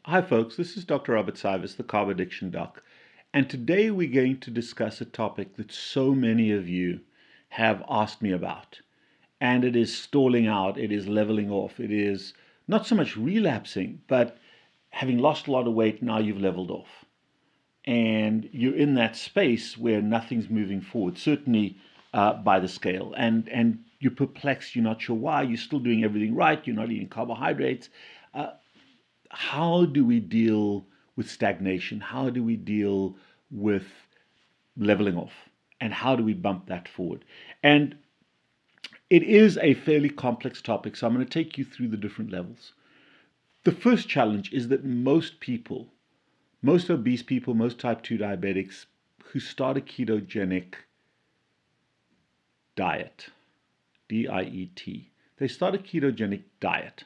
Hi folks, this is Dr. Robert Cyrus, the Carb Addiction Doc, and today we're going to discuss a topic that so many of you have asked me about, and it is stalling out, it is leveling off, it is not so much relapsing, but having lost a lot of weight, now you've leveled off, and you're in that space where nothing's moving forward, certainly by the scale, and you're perplexed, you're not sure why, you're still doing everything right, you're not eating carbohydrates. How do we deal with stagnation? How do we deal with leveling off? And how do we bump that forward? And it is a fairly complex topic, so I'm going to take you through the different levels. The first challenge is that most people, most obese people, most type 2 diabetics who start a ketogenic diet, D-I-E-T, they start a ketogenic diet.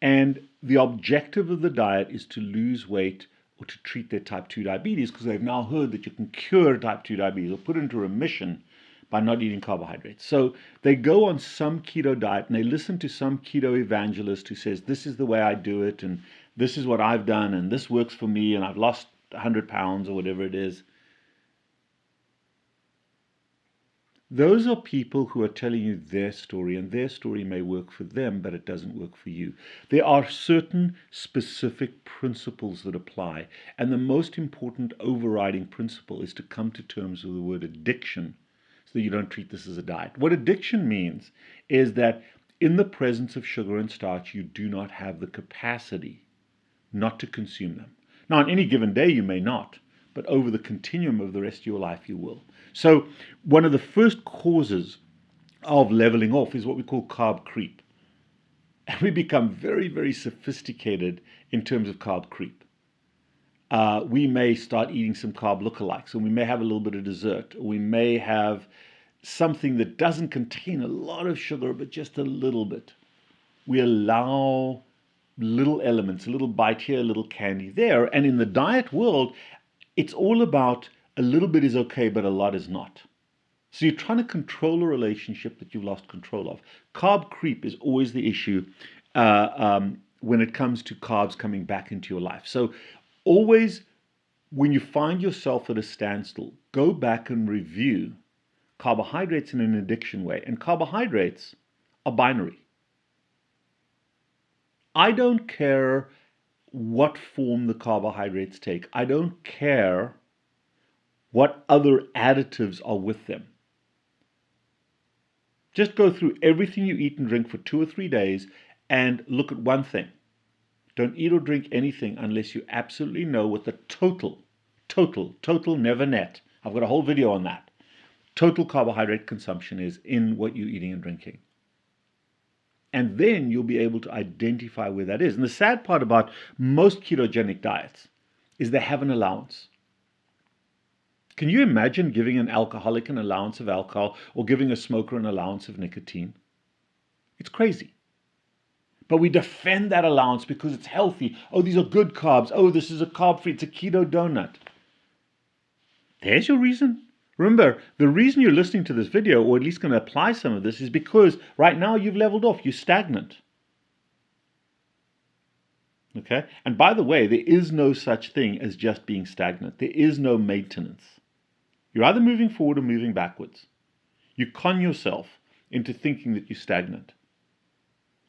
And the objective of the diet is to lose weight or to treat their type 2 diabetes, because they've now heard that you can cure type 2 diabetes or put it into remission by not eating carbohydrates. So they go on some keto diet and they listen to some keto evangelist who says, this is the way I do it, and this is what I've done, and this works for me, and I've lost 100 pounds or whatever it is. Those are people who are telling you their story, and their story may work for them, but it doesn't work for you. There are certain specific principles that apply, and the most important overriding principle is to come to terms with the word addiction so that you don't treat this as a diet. What addiction means is that in the presence of sugar and starch, you do not have the capacity not to consume them. Now, on any given day, you may not, but over the continuum of the rest of your life, you will. So one of the first causes of leveling off is what we call carb creep. And we become very, very sophisticated in terms of carb creep. We may start eating some carb lookalikes, and we may have a little bit of dessert. Or we may have something that doesn't contain a lot of sugar, but just a little bit. We allow little elements, a little bite here, a little candy there. And in the diet world, it's all about a little bit is okay, but a lot is not. So you're trying to control a relationship that you've lost control of. Carb creep is always the issue when it comes to carbs coming back into your life. So always, when you find yourself at a standstill, go back and review carbohydrates in an addiction way. And carbohydrates are binary. I don't care what form the carbohydrates take. I don't care what other additives are with them. Just go through everything you eat and drink for 2 or 3 days and look at one thing. Don't eat or drink anything unless you absolutely know what the total, never net, I've got a whole video on that, total carbohydrate consumption is in what you're eating and drinking. And then you'll be able to identify where that is. And the sad part about most ketogenic diets is they have an allowance. Can you imagine giving an alcoholic an allowance of alcohol or giving a smoker an allowance of nicotine? It's crazy. But we defend that allowance because it's healthy. Oh, these are good carbs. Oh, this is a carb-free. It's a keto donut. There's your reason. Remember, the reason you're listening to this video, or at least going to apply some of this, is because right now you've leveled off. You're stagnant. Okay? And by the way, there is no such thing as just being stagnant. There is no maintenance. You're either moving forward or moving backwards. You con yourself into thinking that you're stagnant.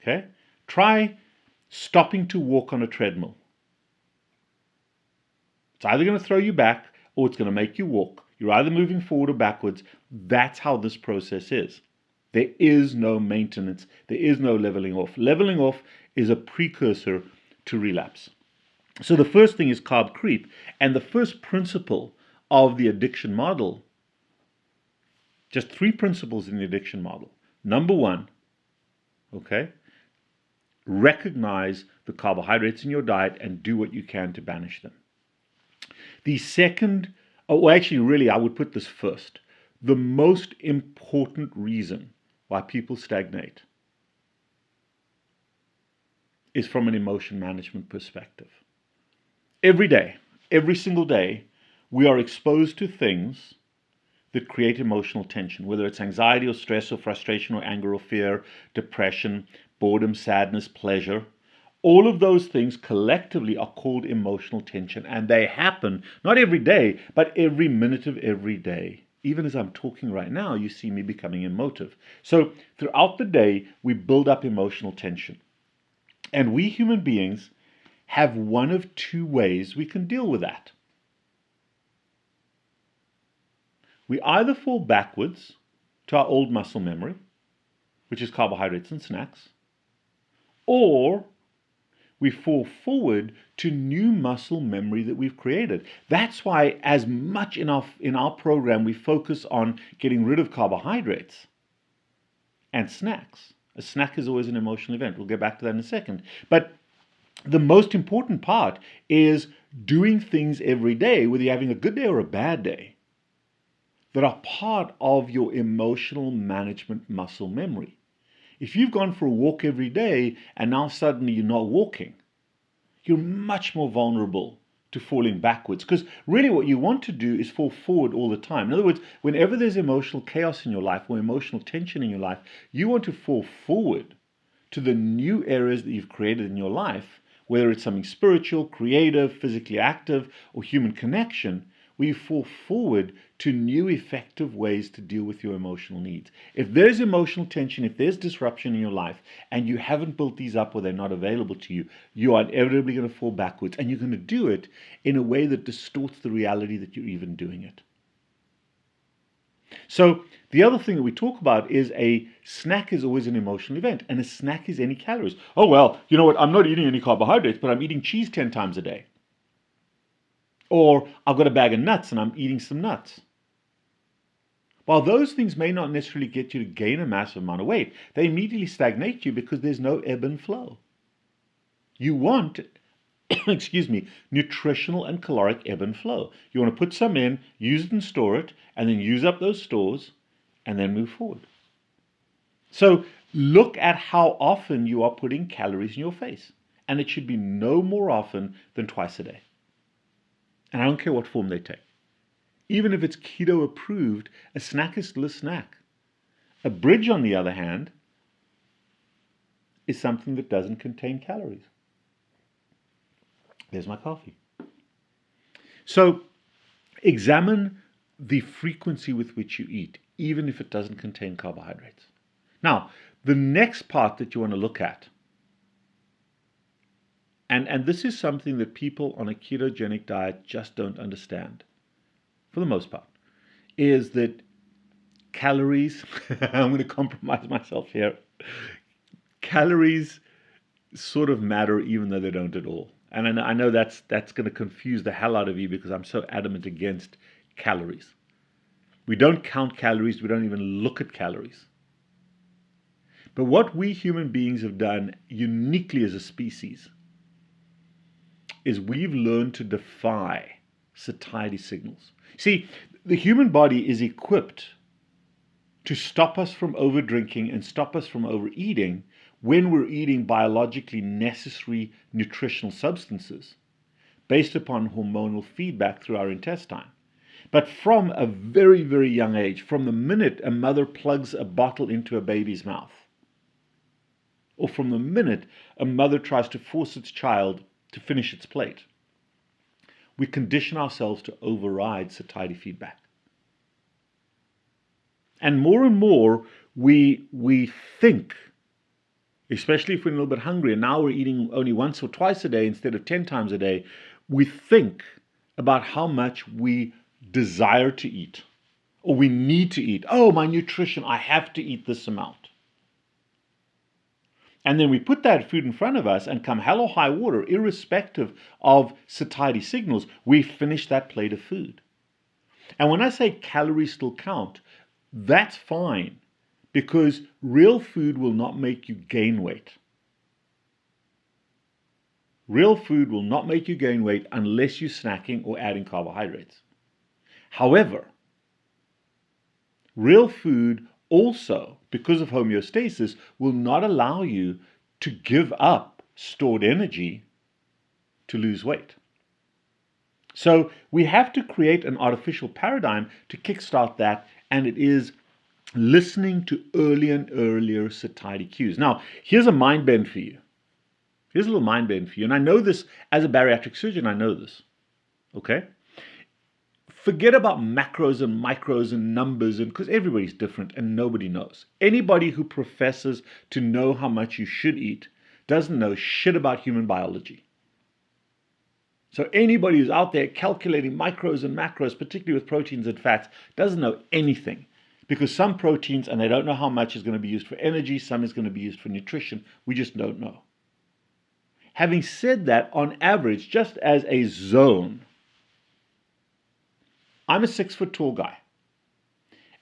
Okay? Try stopping to walk on a treadmill. It's either going to throw you back or it's going to make you walk. You're either moving forward or backwards. That's how this process is. There is no maintenance. There is no leveling off. Leveling off is a precursor to relapse. So the first thing is carb creep. And the first principle of the addiction model, just 3 principles in the addiction model. Number 1, okay, recognize the carbohydrates in your diet and do what you can to banish them. The second, really, I would put this first. The most important reason why people stagnate is from an emotion management perspective. Every day, every single day, we are exposed to things that create emotional tension, whether it's anxiety or stress or frustration or anger or fear, depression, boredom, sadness, pleasure. All of those things collectively are called emotional tension, and they happen not every day, but every minute of every day. Even as I'm talking right now, you see me becoming emotive. So throughout the day, we build up emotional tension. And we human beings have one of two ways we can deal with that. We either fall backwards to our old muscle memory, which is carbohydrates and snacks, or we fall forward to new muscle memory that we've created. That's why as much in our program we focus on getting rid of carbohydrates and snacks. A snack is always an emotional event. We'll get back to that in a second. But the most important part is doing things every day, whether you're having a good day or a bad day, that are part of your emotional management muscle memory. If you've gone for a walk every day and now suddenly you're not walking, you're much more vulnerable to falling backwards, because really what you want to do is fall forward all the time. In other words, whenever there's emotional chaos in your life or emotional tension in your life, you want to fall forward to the new areas that you've created in your life, whether it's something spiritual, creative, physically active, or human connection, where you fall forward to new effective ways to deal with your emotional needs. If there's emotional tension, if there's disruption in your life, and you haven't built these up or they're not available to you, you are inevitably going to fall backwards, and you're going to do it in a way that distorts the reality that you're even doing it. So the other thing that we talk about is a snack is always an emotional event, and a snack is any calories. Oh, well, you know what? I'm not eating any carbohydrates, but I'm eating cheese 10 times a day. Or I've got a bag of nuts and I'm eating some nuts. While those things may not necessarily get you to gain a massive amount of weight, they immediately stagnate you because there's no ebb and flow. You want, excuse me, nutritional and caloric ebb and flow. You want to put some in, use it and store it, and then use up those stores, and then move forward. So look at how often you are putting calories in your face. And it should be no more often than twice a day. And I don't care what form they take. Even if it's keto approved, a snack is still a snack. A bridge, on the other hand, is something that doesn't contain calories. There's my coffee. So examine the frequency with which you eat, even if it doesn't contain carbohydrates. Now, the next part that you want to look at, and this is something that people on a ketogenic diet just don't understand, for the most part, is that calories, I'm going to compromise myself here, calories sort of matter even though they don't at all. And I know that's going to confuse the hell out of you because I'm so adamant against calories. We don't count calories, we don't even look at calories. But what we human beings have done uniquely as a species is we've learned to defy satiety signals. See, the human body is equipped to stop us from over-drinking and stop us from overeating when we're eating biologically necessary nutritional substances based upon hormonal feedback through our intestine. But from a very, very young age, from the minute a mother plugs a bottle into a baby's mouth, or from the minute a mother tries to force its child to finish its plate, we condition ourselves to override satiety feedback. And more, we think, especially if we're a little bit hungry, and now we're eating only once or twice a day instead of 10 times a day, we think about how much we desire to eat, or we need to eat. Oh, my nutrition, I have to eat this amount. And then we put that food in front of us, and come hell or high water, irrespective of satiety signals, we finish that plate of food. And when I say calories still count, that's fine, because real food will not make you gain weight. Real food will not make you gain weight unless you're snacking or adding carbohydrates. However, real food also, because of homeostasis, will not allow you to give up stored energy to lose weight. So we have to create an artificial paradigm to kickstart that, and it is listening to earlier and earlier satiety cues. Now, here's a mind bend for you. Here's a little mind bend for you. And I know this as a bariatric surgeon, I know this. Okay? Forget about macros and micros and numbers, and because everybody's different and nobody knows. Anybody who professes to know how much you should eat doesn't know shit about human biology. So anybody who's out there calculating micros and macros, particularly with proteins and fats, doesn't know anything. Because some proteins, and they don't know how much is going to be used for energy, some is going to be used for nutrition. We just don't know. Having said that, on average, just as a zone, I'm a 6 foot tall guy.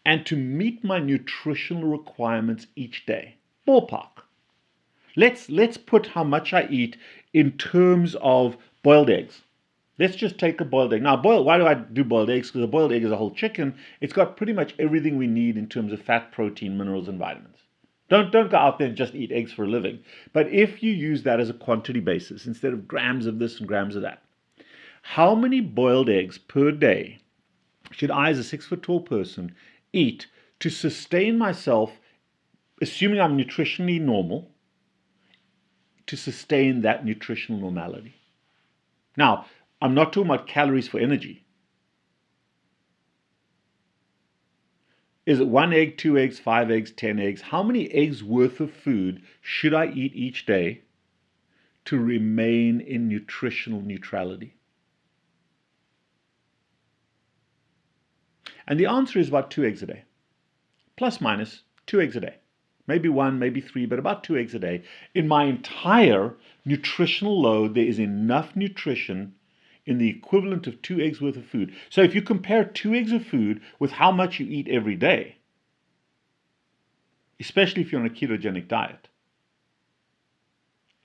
And to meet my nutritional requirements each day, ballpark, let's put how much I eat in terms of boiled eggs. Let's just take a boiled egg. Now, why do I do boiled eggs? Because a boiled egg is a whole chicken. It's got pretty much everything we need in terms of fat, protein, minerals, and vitamins. Don't go out there and just eat eggs for a living. But if you use that as a quantity basis, instead of grams of this and grams of that, how many boiled eggs per day should I, as a 6 foot tall person, eat to sustain myself, assuming I'm nutritionally normal, to sustain that nutritional normality? Now, I'm not talking about calories for energy. Is it 1 egg, 2 eggs, 5 eggs, 10 eggs? How many eggs worth of food should I eat each day to remain in nutritional neutrality? And the answer is about 2 eggs a day. Plus minus 2 eggs a day. Maybe 1, maybe 3, but about 2 eggs a day. In my entire nutritional load, there is enough nutrition in the equivalent of 2 eggs worth of food. So if you compare 2 eggs of food with how much you eat every day, especially if you're on a ketogenic diet,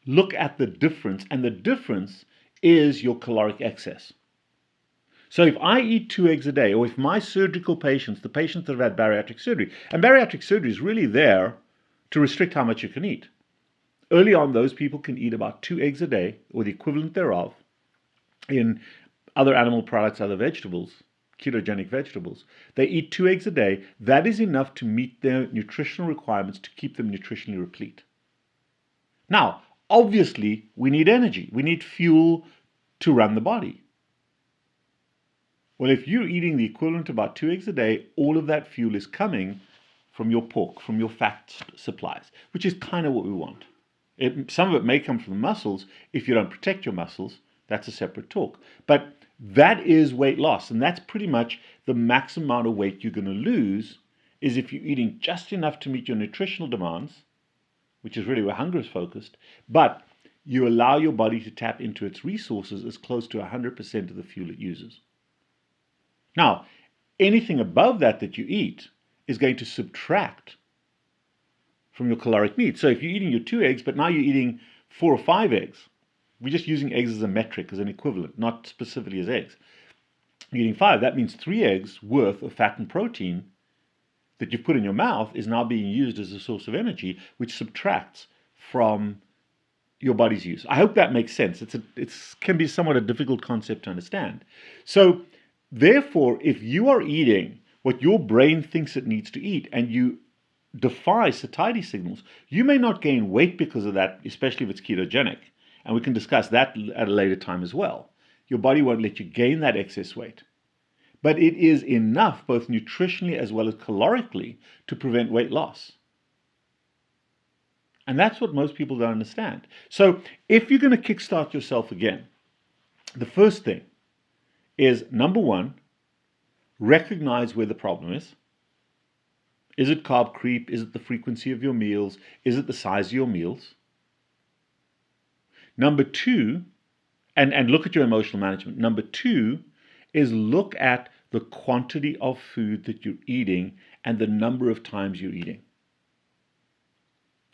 look at the difference, and the difference is your caloric excess. So if I eat 2 eggs a day, or if my surgical patients, the patients that have had bariatric surgery, and bariatric surgery is really there to restrict how much you can eat. Early on, those people can eat about 2 eggs a day, or the equivalent thereof, in other animal products, other vegetables, ketogenic vegetables. They eat 2 eggs a day. That is enough to meet their nutritional requirements to keep them nutritionally replete. Now, obviously, we need energy. We need fuel to run the body. Well, if you're eating the equivalent of about 2 eggs a day, all of that fuel is coming from your pork, from your fat supplies, which is kind of what we want. Some of it may come from the muscles. If you don't protect your muscles, that's a separate talk. But that is weight loss, and that's pretty much the maximum amount of weight you're going to lose is if you're eating just enough to meet your nutritional demands, which is really where hunger is focused, but you allow your body to tap into its resources as close to 100% of the fuel it uses. Now, anything above that you eat is going to subtract from your caloric needs. So if you're eating your 2 eggs, but now you're eating 4 or 5 eggs, we're just using eggs as a metric, as an equivalent, not specifically as eggs. You're eating 5, that means 3 eggs worth of fat and protein that you put in your mouth is now being used as a source of energy, which subtracts from your body's use. I hope that makes sense. It can be somewhat a difficult concept to understand. So therefore, if you are eating what your brain thinks it needs to eat and you defy satiety signals, you may not gain weight because of that, especially if it's ketogenic. And we can discuss that at a later time as well. Your body won't let you gain that excess weight. But it is enough, both nutritionally as well as calorically, to prevent weight loss. And that's what most people don't understand. So if you're going to kickstart yourself again, the first thing is, number one, recognize where the problem is. Is it carb creep? Is it the frequency of your meals? Is it the size of your meals? Number two, and look at your emotional management. Number two is look at the quantity of food that you're eating and the number of times you're eating.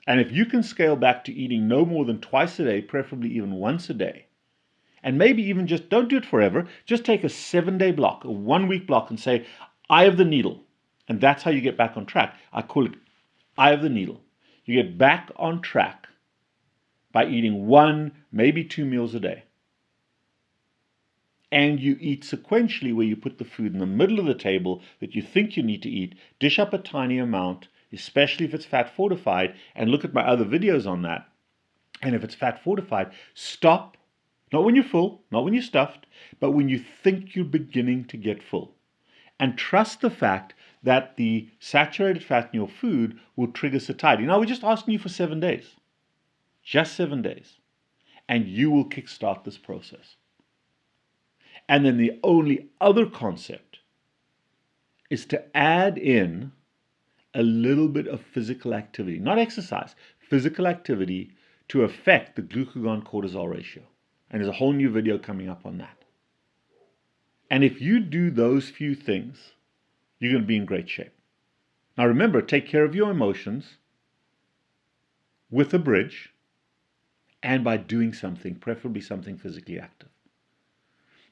And if you can scale back to eating no more than twice a day, preferably even once a day, and maybe even just don't do it forever, just take a 7-day block, a 1-week block, and say, eye of the needle. And that's how you get back on track. I call it eye of the needle. You get back on track by eating 1, maybe 2 meals a day. And you eat sequentially, where you put the food in the middle of the table that you think you need to eat, dish up a tiny amount, especially if it's fat fortified, and look at my other videos on that. And if it's fat fortified, stop, not when you're full, not when you're stuffed, but when you think you're beginning to get full. And trust the fact that the saturated fat in your food will trigger satiety. Now, we're just asking you for 7 days, just 7 days, and you will kickstart this process. And then the only other concept is to add in a little bit of physical activity, not exercise, physical activity to affect the glucagon-cortisol ratio. And there's a whole new video coming up on that. And if you do those few things, you're going to be in great shape. Now remember, take care of your emotions with a bridge and by doing something, preferably something physically active.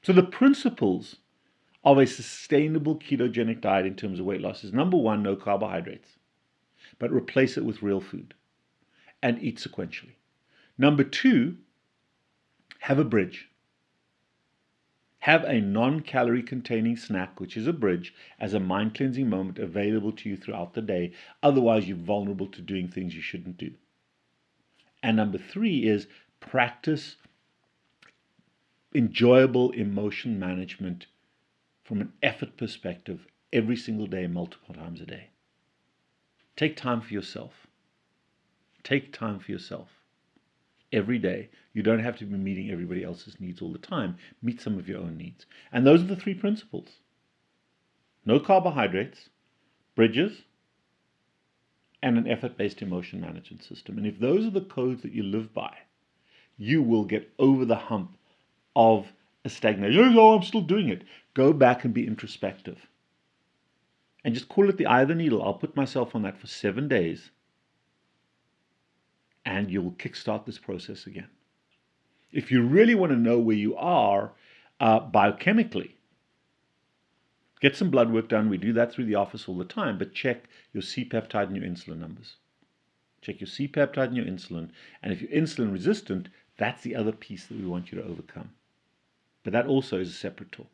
So the principles of a sustainable ketogenic diet in terms of weight loss is, number one, no carbohydrates, but replace it with real food and eat sequentially. Number two, have a bridge. Have a non-calorie containing snack, which is a bridge, as a mind-cleansing moment available to you throughout the day. Otherwise, you're vulnerable to doing things you shouldn't do. And number three is practice enjoyable emotion management from an effort perspective every single day, multiple times a day. Take time for yourself. Take time for yourself every day. You don't have to be meeting everybody else's needs all the time. Meet some of your own needs. And those are the three principles. No carbohydrates, bridges, and an effort-based emotion management system. And if those are the codes that you live by, you will get over the hump of a stagnation. Oh, I'm still doing it. Go back and be introspective. And just call it the eye of the needle. I'll put myself on that for 7 days, and you'll kickstart this process again. If you really want to know where you are biochemically, get some blood work done. We do that through the office all the time, but check your C-peptide and your insulin numbers. Check your C-peptide and your insulin, and if you're insulin resistant, that's the other piece that we want you to overcome. But that also is a separate talk.